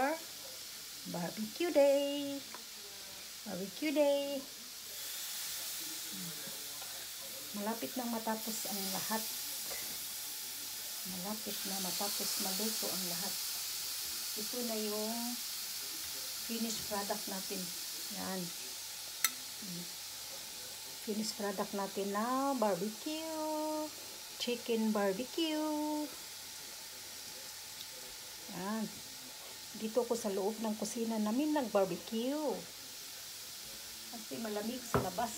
for barbecue day. Barbecue day. Malapit na matapos ang lahat. Malapit na matapos maluto ang lahat. Ito na yung finished product natin. Yan. Finished product natin na barbecue. Chicken barbecue. Yan. Dito ko sa loob ng kusina namin nag-barbecue. Kasi malamig sa labas.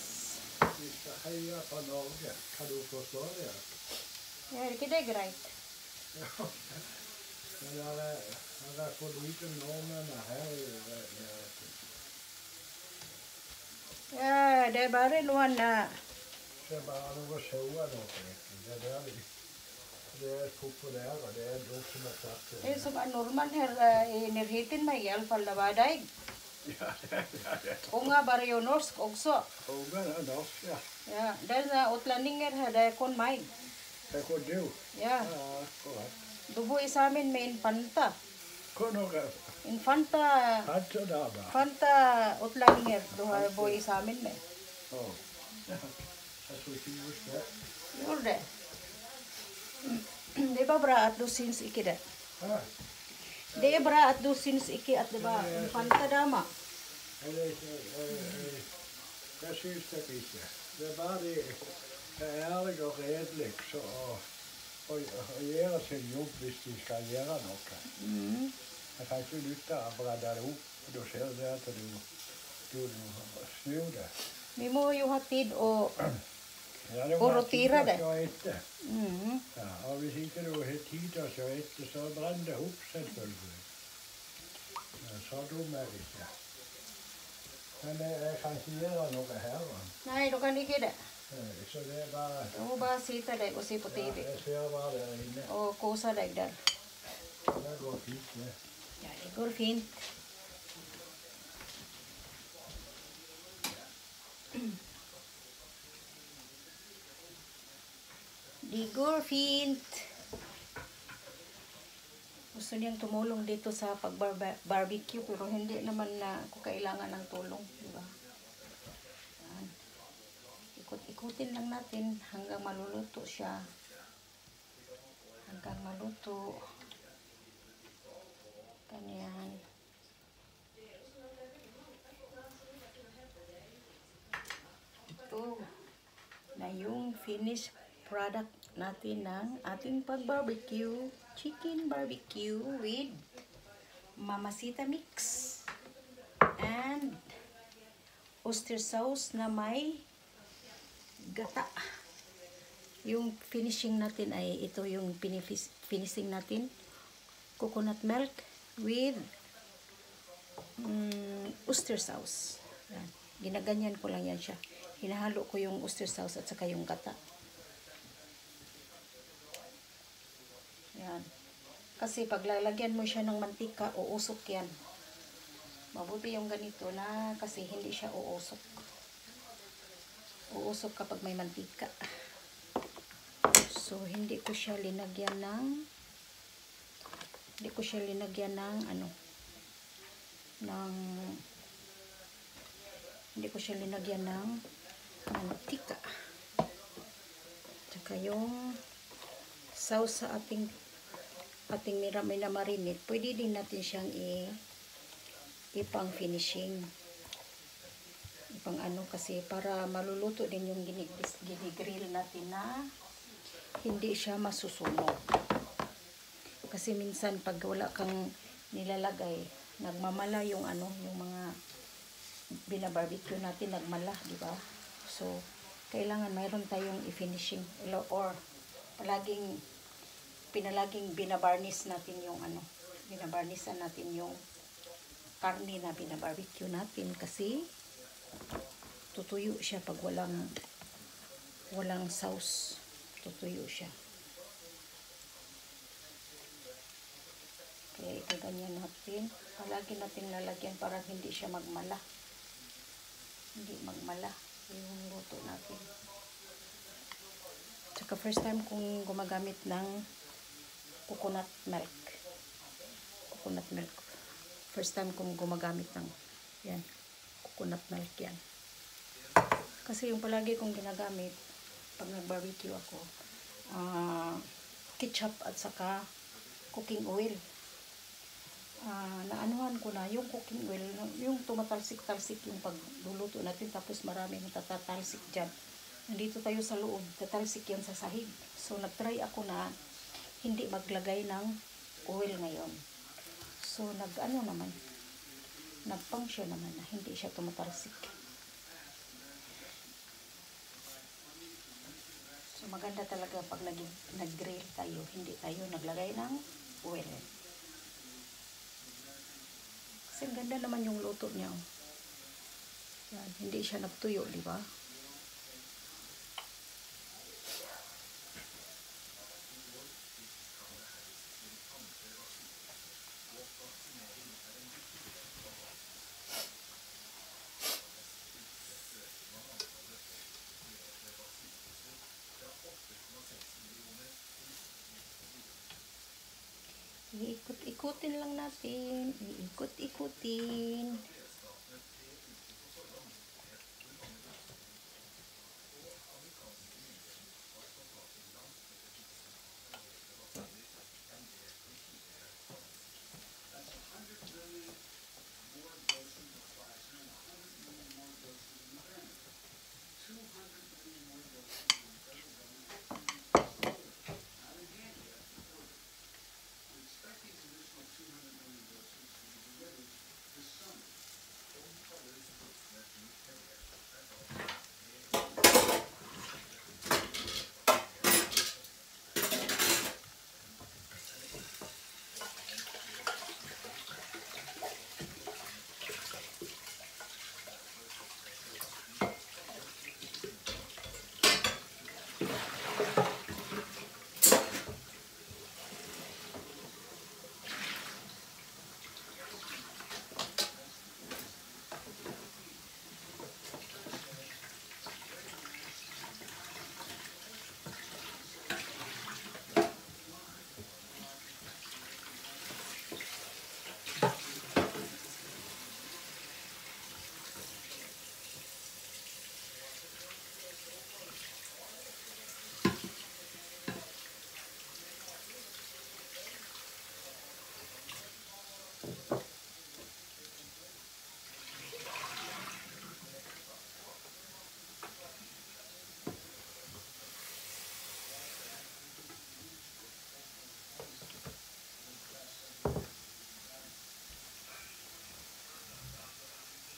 Vi ska heja på Norge. Kan du förstå det? Ja, är inte det grejt? Ja. Men jag är för lite norrmänna här i närheten. Ja, det är bara någon... Det är bara några shower då. Det är där det är populära. Det är de som har satt Det är som en norrman här i närheten mig i alla fall. Det var dig. Ja, det är. Unga bara ju norsk också. Unga är norsk, ja. Ja, det är utlänningar här. Det är kon mig. Det är du. Ja. Ja, akkurat. Du bor i Samin med Infanta. Några Infanta... hade där va? Infanta utlänningar du har bor i Samin med. Ja. Jag tror inte just det. Gjorde det? Det är bara bra att du syns icke det. Ja. Det är bra att du syns icke att det var Infanta dama. Jag syns det inte. Det är bara det är ärlig och redlig så och göra sin jobb hvis de ska göra något. Mm. Jag kan inte lyfta och bredda ihop och då ser du att du snur det. Vi må ju ha tid och Ja, och rotera det. Jag äter. Mm. Ja, och hvis inte du har tid att jag äter så bränner det ihop selvfølgelig. Ja, så dum är det inte. Men jag kan inte göra något här va. Nej, du kan icke det. Så det är bara... Du får bara sitta där och se på TV. Ja, jag ser bara där inne. Och kosa dig där. Det går fint det. Ja, det går fint. Det går fint. Gusto niyang tumulong dito sa pag-barbecue pero hindi naman na ako kailangan ng tulong, di ba? Yan. Ikot-ikutin lang natin hanggang maluluto siya. Hanggang maluto. Ganyan. Ito na yung finished product natin ng ating pag-barbecue. Chicken barbecue with Mamacita mix and oyster sauce na may gata. Yung finishing natin ay ito yung finishing natin. Coconut milk with oyster sauce. Yan. Ginaganyan ko lang yan siya. Hinahalo ko yung oyster sauce at saka yung gata. Yan. Kasi paglalagyan mo siya ng mantika, uusok yan. Mabuti yung ganito na kasi hindi siya uusok. Uusok kapag may mantika. So, hindi ko siya linagyan ng mantika. Tsaka yung sauce sa ating minamarinate, pwede din natin siyang ipang finishing. Ipang kasi para maluluto din yung ginigrill natin na hindi siya masusunog. Kasi minsan pag wala kang nilalagay, nagmamala yung yung mga binabarbecue natin, nagmala, di ba? So, kailangan mayroon tayong i-finishing or palaging binabarnis natin yung binabarnisan natin yung karne na binabarbecue natin kasi tutuyo siya pag walang sauce. Tutuyo siya. Kaya ito ganyan natin. Palagi natin lalagyan para hindi siya magmala. Hindi magmala yung luto natin. Tsaka first time kong gumagamit ng coconut milk. First time kong gumagamit ng yan, coconut milk yan. Kasi yung palagi kong ginagamit pag nag-barbecue ako, ketchup at saka cooking oil. Naanuhan ko na yung cooking oil, yung tumatalsik-talsik yung pagluluto natin, tapos maraming tatatalsik dyan. Nandito tayo sa loob, tatalsik yan sa sahig. So nagtry ako na hindi maglagay ng oil ngayon. So nag-function naman na hindi siya tumatalsik. So maganda talaga pag nag-grill tayo, hindi tayo naglagay ng oil. Kasi ganda naman yung luto niya. Yan, hindi siya nagtuyo, di ba? Iikot-ikutin lang natin. Iikot-ikutin.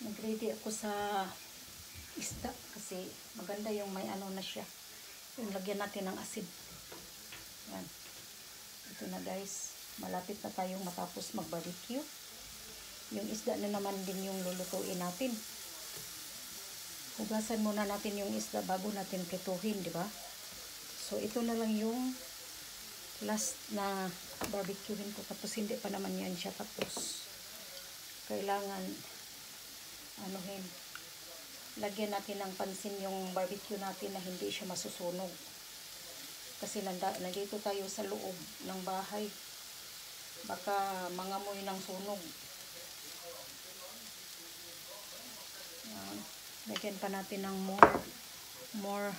Nag-ready ako sa isda kasi maganda yung may ano na siya. Yung lagyan natin ng asin. Yan. Ito na guys. Malapit na tayong matapos mag-barbecue. Yung isda na naman din yung lulutuin natin. Hugasan muna natin yung isda bago natin prituhin, di ba? So ito na lang yung last na barbecuehin ko. Tapos hindi pa naman yan siya tapos. Kailangan anuhin. Lagyan natin ng pansin yung barbecue natin na hindi siya masusunog. Kasi nandito tayo sa loob ng bahay. Baka mangamoy ng sunog. Lagyan pa natin ng more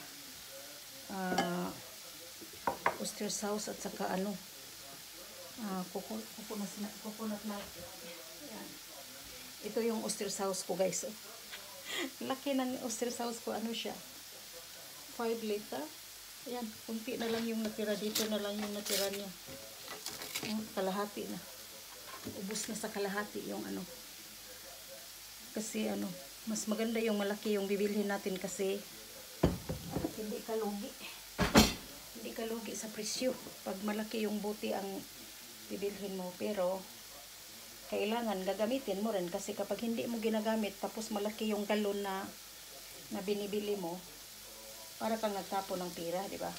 oyster sauce at saka coconut milk. Yan. Ito yung oyster sauce ko guys. Laki ng oyster sauce ko. Ano siya? 5 liter. Ayan. Kunti na lang yung natira. Dito na lang yung natira niya. Kalahati na. Ubus na sa kalahati yung ano. Kasi mas maganda yung malaki yung bibilhin natin kasi hindi ka lugi. Hindi ka lugi sa presyo. Pag malaki yung buti ang bibilhin mo. Pero kailangan gagamitin mo rin kasi kapag hindi mo ginagamit tapos malaki yung galon na binibili mo, para kang nagtapo ng pira, di ba?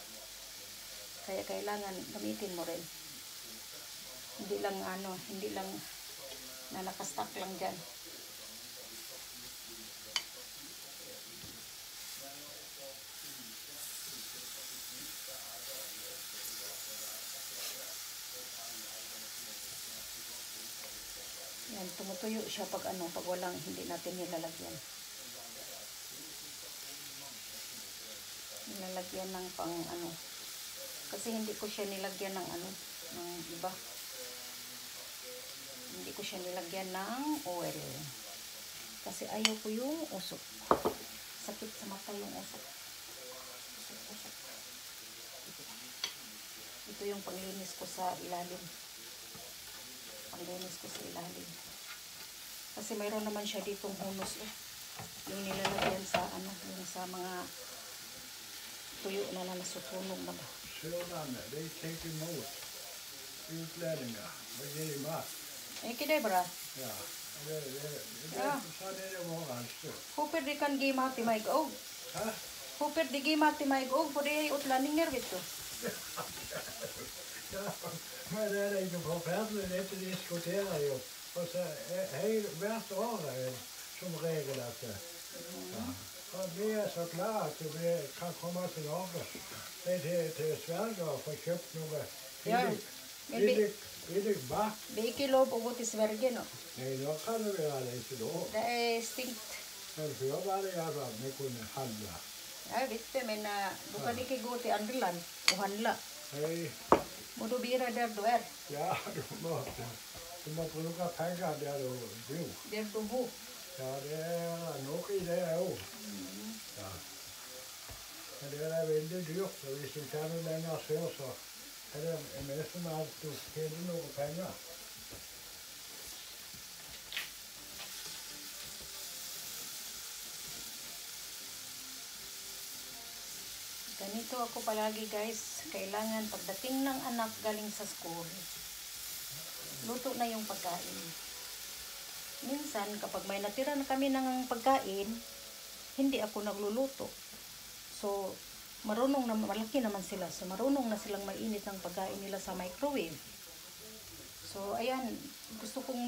Kaya kailangan gamitin mo rin. Hindi lang na nakastock lang dyan. Yan, tumutuyo siya pag pag walang hindi natin nilalagyan. Nilalagyan ng pang kasi hindi ko siya nilagyan ng ng iba. Hindi ko siya nilagyan ng oil. Kasi ayaw ko yung usok. Sakit sa mata yung usok. Usok. Ito yung panglinis ko sa ilalim. Panglinis ko sa ilalim. Kasi mayroon naman siya ditong hunos. Yung nilalagyan sa yung sa mga tuyo na nasutunog na ba. Sørlandet, de tar imot utlendinger og gir mat. Ikke det bra? Ja. Ja. Sånn er det overalt. Håper de kan gi mat til meg òg. Hæ? Håper de gir mat til meg òg, for det er utlendinger, vet du. Ja, men det er ikke forferdelig. Dette diskuterer jo. Og så hvert år som regel at ja. Og vi er så glad at vi kan komme til Norge. Til Sverige og få kjøpt noe Ja, men billig mat. det er ikke lov å gå til Sverige nå. Nei, nå kan det være det ikke lov. Det er stengt. Men før var det iallfall at vi kunne handle. Jeg vet det, men du kan ikke gå til andre land og handle. Nei, Må du bli der du er, ja, du må bruke penger der du bor. der du bor. Ja, det er noe i det òg. Ja. Men det er veldig dyrt, og hvis du kommer lenger sør, så er det nesten alt du tjener noe penger. Ganito ako palagi, guys. Kailangan pagdating ng anak galing sa school, luto na yung pagkain. Minsan, kapag may natira na kami ng pagkain, hindi ako nagluluto. So, malaki naman sila. So, marunong na silang mainit ng pagkain nila sa microwave. So, ayan, gusto kong